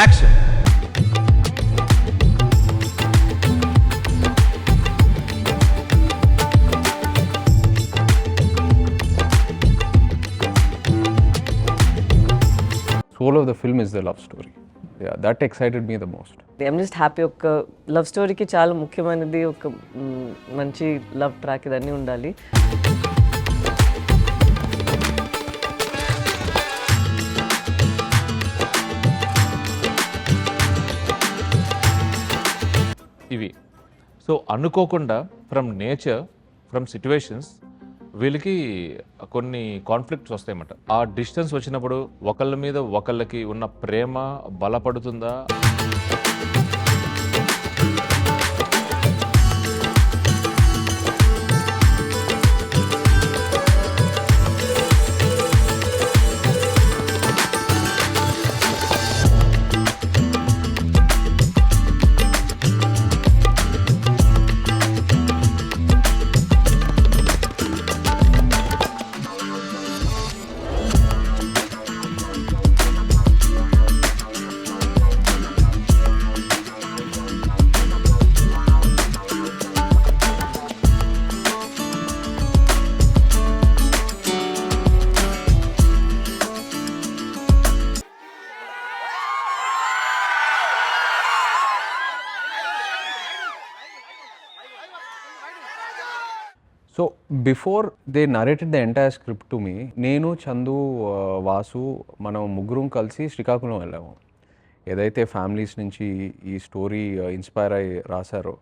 Action. Soul of the film is the love story. Yeah, that excited me the most. I'm just happy. ఒక love స్టోరీకి చాలా ముఖ్యమైనది ఒక మంచి love track ఇదన్నీ ఉండాలి. ఇవి సో అనుకోకుండా ఫ్రమ్ నేచర్, ఫ్రమ్ సిచ్యువేషన్స్ వీళ్ళకి కొన్ని కాన్ఫ్లిక్ట్స్ వస్తాయన్నమాట. ఆ డిస్టెన్స్ వచ్చినప్పుడు ఒకళ్ళ మీద ఒకళ్ళకి ఉన్న ప్రేమ బలపడుతుందా? So before they narrated the entire script to me, నేను చందు వాసు మనం ముగ్గురం కలిసి శ్రీకాకుళం వెళ్ళాము. ఏదైతే ఫ్యామిలీస్ నుంచి ఈ స్టోరీ ఇన్స్పైర్ అయ్యి రాశారో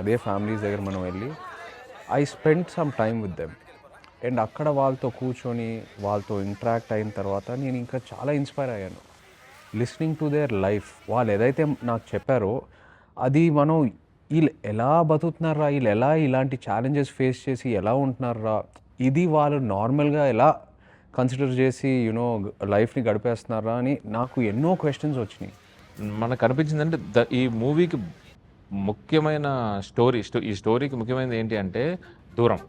అదే ఫ్యామిలీస్ దగ్గర మనం వెళ్ళి I spend some time with them. And అక్కడ వాళ్ళతో కూర్చొని వాళ్ళతో ఇంటరాక్ట్ అయిన తర్వాత నేను ఇంకా చాలా ఇన్స్పైర్ అయ్యాను. లిస్నింగ్ టు దేర్ లైఫ్, వాళ్ళు ఏదైతే నాకు చెప్పారో అది మనం వీళ్ళు ఎలా బతుకుతున్నారా, వీళ్ళు ఎలా ఇలాంటి ఛాలెంజెస్ ఫేస్ చేసి ఎలా ఉంటున్నారా, ఇది వాళ్ళు నార్మల్గా ఎలా కన్సిడర్ చేసి యూనో లైఫ్ని గడిపేస్తున్నారా అని నాకు ఎన్నో క్వశ్చన్స్ వచ్చినాయి. మనకు అనిపించిందంటే ఈ మూవీకి ముఖ్యమైన ఈ స్టోరీకి ముఖ్యమైనది ఏంటి అంటే దూరం.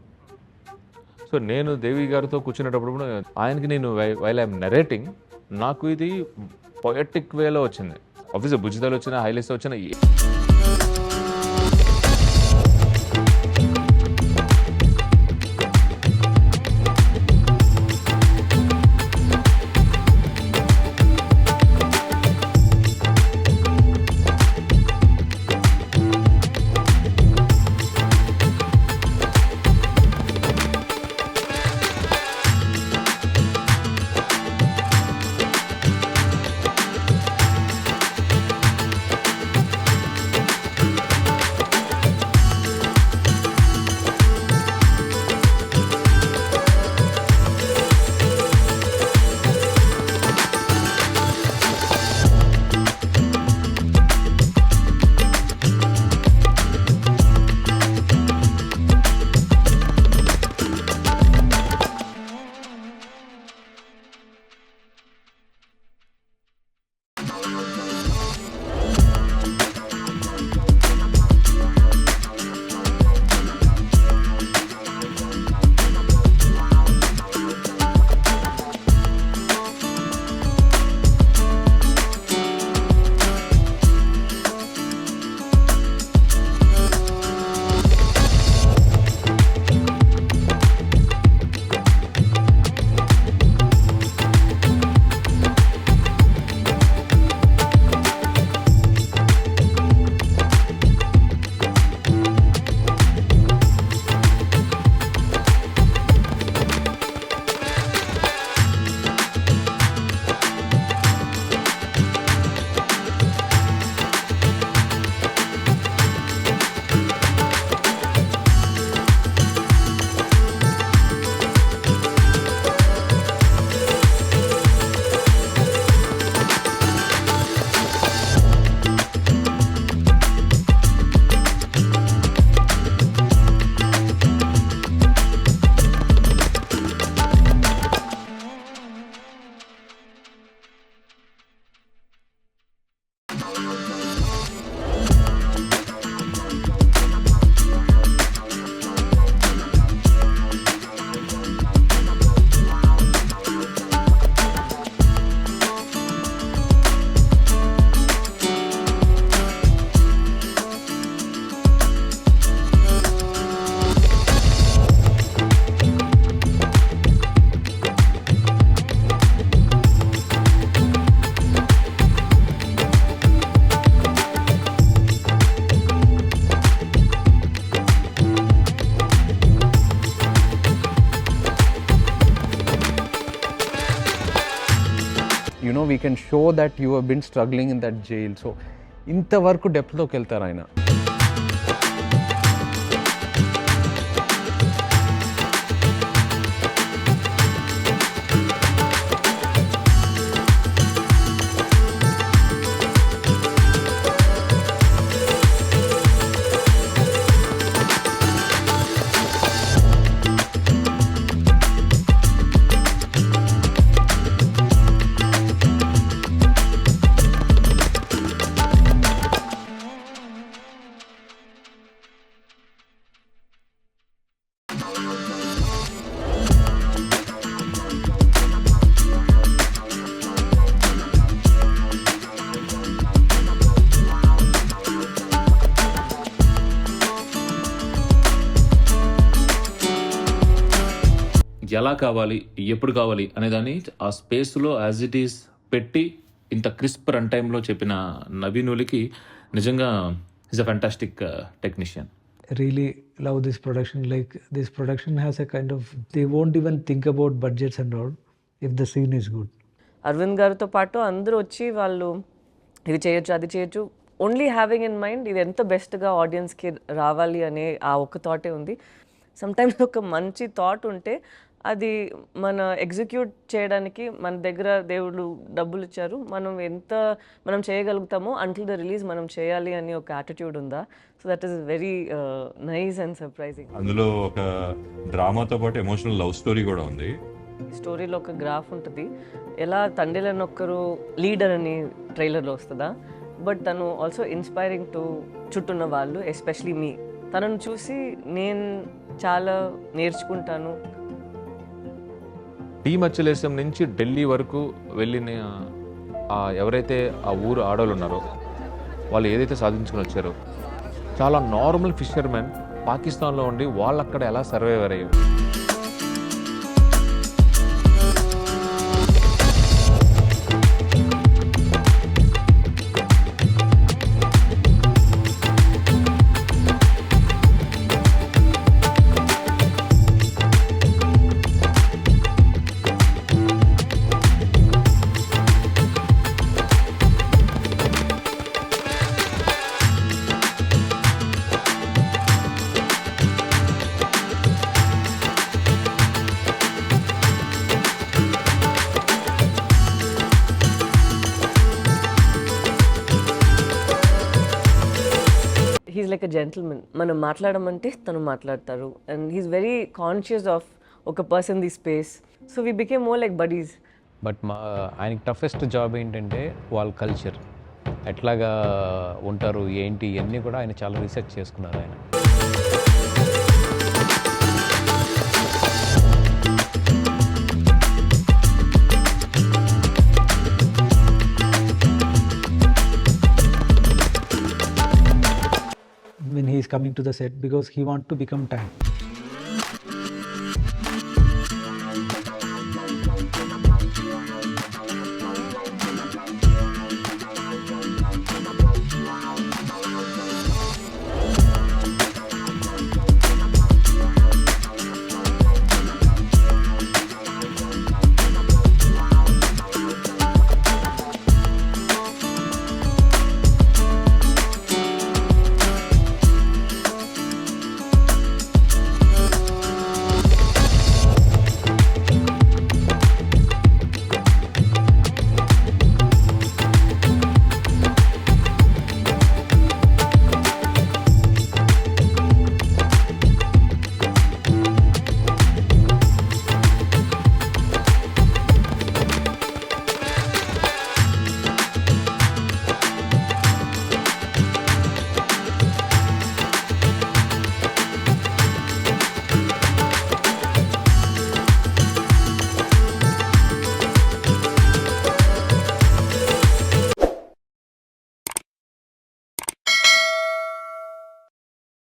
సో నేను దేవి గారితో కూర్చునేటప్పుడు కూడా ఆయనకి నేను వైల్ ఐఎమ్ నరేటింగ్ నాకు ఇది పొయటిక్ వేలో వచ్చింది. ఆఫీస్ బుజ్జితలు వచ్చిన హైలైట్స్ వచ్చిన can show that you have been struggling in that jail. So ఇంతవరకు డెప్త్లోకి వెళ్తారు ఆయన. ఎలా కావాలి, ఎప్పుడు కావాలి అనేదాన్ని ఆ స్పేస్లో యాజ్ ఇట్ ఈస్ పెట్టి ఇంత క్రిస్ప్ రన్ టైంలో చెప్పిన నవీనులకి నిజంగా is a fantastic technician. Really love this production. Like this production has a kind of, they won't even think about budgets and all if the scene is good. Aravind గారితో పాటు అందరూ వచ్చి వాళ్ళు ఇది చేయొచ్చు అది చేయొచ్చు, ఓన్లీ హ్యావింగ్ ఇన్ మైండ్ ఇది ఎంత బెస్ట్గా ఆడియన్స్కి రావాలి అనే ఆ ఒక్క థాటే ఉంది. సమ్టైమ్స్ ఒక మంచి థాట్ ఉంటే అది మన ఎగ్జిక్యూట్ చేయడానికి మన దగ్గర దేవుడు డబ్బులు ఇచ్చారు, మనం చేయగలుగుతామో అంటిల్ ద రిలీజ్ మనం చేయాలి అని ఒక యాటిట్యూడ్ ఉందా. So that is very nice and surprising. అందులో ఒక డ్రామాతో పాటు ఎమోషనల్ లవ్ స్టోరీ కూడా ఉంది. స్టోరీలో ఒక గ్రాఫ్ ఉంటుంది, ఎలా తండ్రిలని ఒక్కరు లీడర్ అని ట్రైలర్లో వస్తుందా, బట్ తను ఆల్సో ఇన్స్పైరింగ్ టు చుట్టున్న వాళ్ళు, ఎస్పెషలీ మీ. తనను చూసి నేను చాలా నేర్చుకుంటాను. టీ మచ్చలేశం నుంచి ఢిల్లీ వరకు వెళ్ళిన ఎవరైతే ఆ ఊరు ఆడవాళ్ళు ఉన్నారో వాళ్ళు ఏదైతే సాధించుకుని వచ్చారో, చాలా నార్మల్ ఫిషర్మెన్ పాకిస్తాన్లో ఉండి వాళ్ళు అక్కడ ఎలా సర్వైవర్ అయ్యారు. He's like a gentleman. మనం మాట్లాడమంటే తను మాట్లాడతారు, and he's very conscious of ఒక person the space. So we became more like buddies. But ఆయనకి టఫెస్ట్ జాబ్ ఏంటంటే వాళ్ళ కల్చర్ ఎట్లాగా ఉంటారు ఏంటి ఇవన్నీ కూడా ఆయన చాలా రీసెర్చ్ చేసుకున్నారు ఆయన. When he is coming to the set, because he want to become tan.